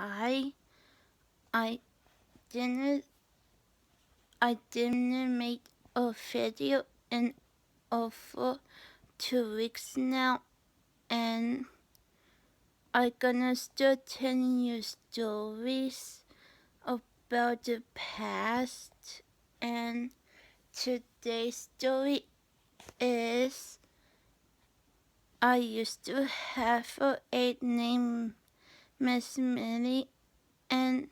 Hi. I didn't make a video in over 2 weeks now, and I'm gonna start telling you stories about the past. And today's story is I used to have a aunt named Miss Millie, and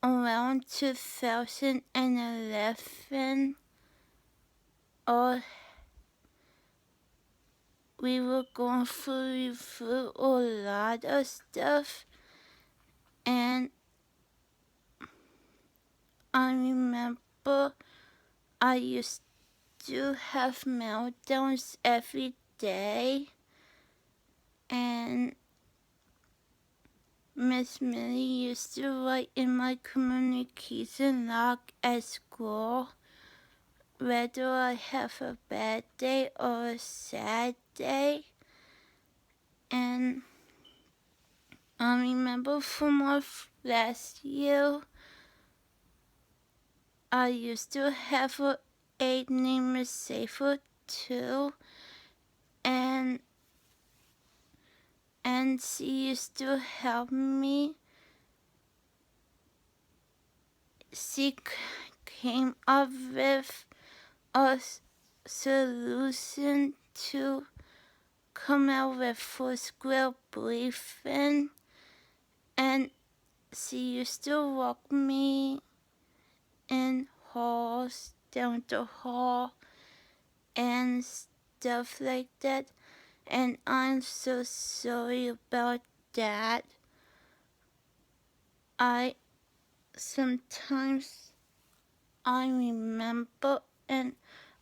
around 2011, or we were going through a lot of stuff, and I remember I used to have meltdowns every day, and Miss Millie used to write in my communication log at school whether I have a bad day or a sad day. And I remember from our last year, I used to have a aunt named Miss Safer too, and she used to help me. She came up with a solution to come out with full square breathing, and she used to walk me in halls, down the hall, and stuff like that. And I'm so sorry about that. Sometimes I remember and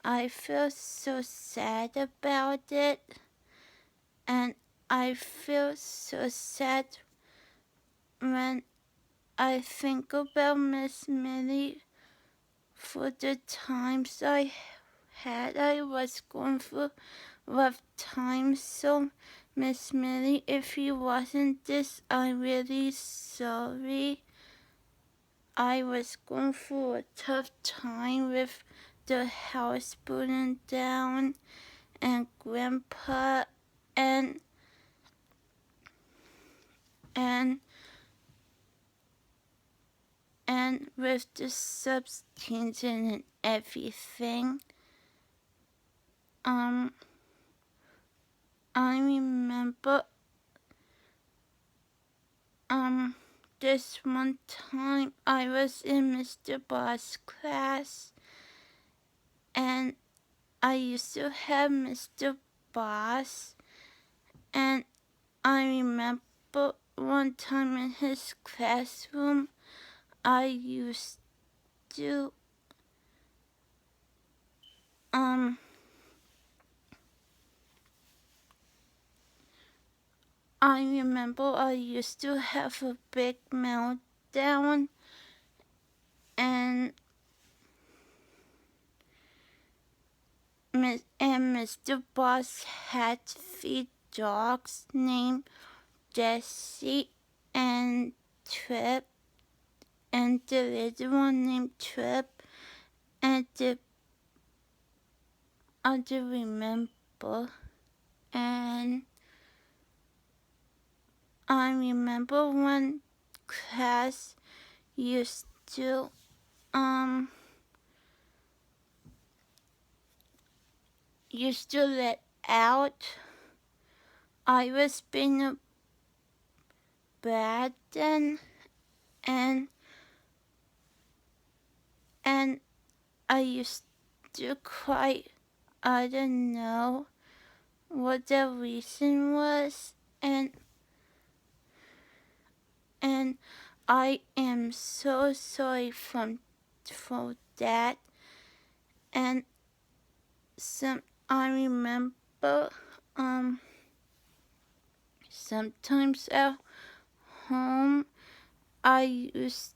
I feel so sad about it, and I feel so sad when I think about Miss Millie for the times I had. I was going through rough times, so Miss Millie, if you wasn't this, I'm really sorry. I was going through a tough time with the house burning down, and Grandpa, and with the substance and everything. I remember this one time I was in Mr. Boss' class, and I used to have Mr. Boss, and I remember one time in his classroom I used to I remember I used to have a big meltdown, and Mr. Boss had 3 dogs named Jessie and Trip, and the little one named Trip, and the other remember. And I remember one class used to let out. I was being a bad then, and I used to cry. I don't know what the reason was, and I am so sorry for that. And I remember sometimes at home I used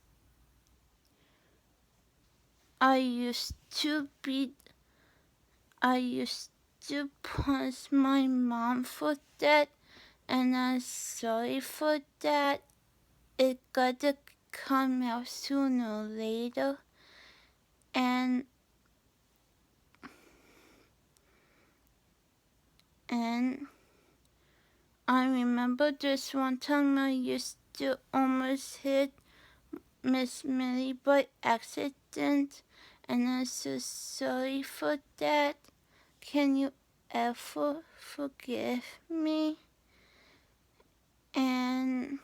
to punch my mom for that, and I'm sorry for that. It gotta come out sooner or later, and I remember this one time I used to almost hit Miss Millie by accident, and I'm so sorry for that. Can you ever forgive me? And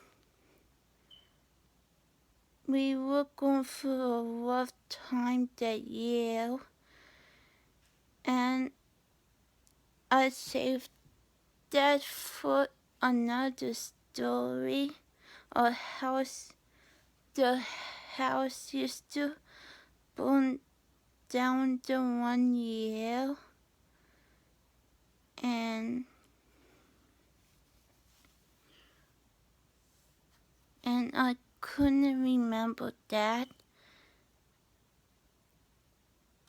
we were going through a rough time that year, and I saved that for another story. Our house, the house used to burn down the 1 year, and I couldn't remember that.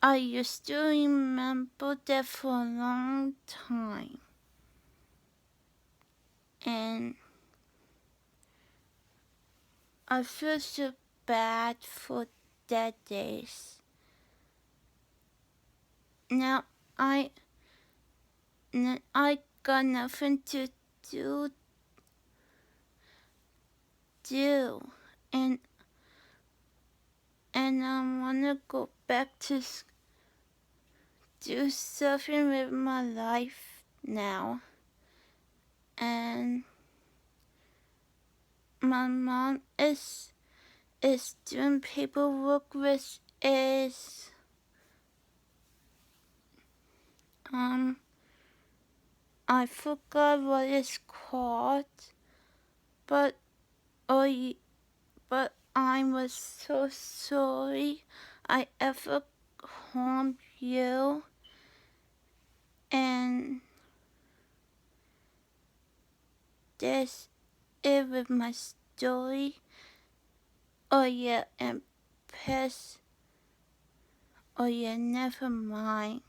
I used to remember that for a long time, and I feel so bad for that days. Now I got nothing to do, and I wanna go back to do something with my life now. And my mom is doing paperwork, which is I forgot what it's called, but I was so sorry I ever harmed you, and that's it with my story. Oh yeah, and never mind.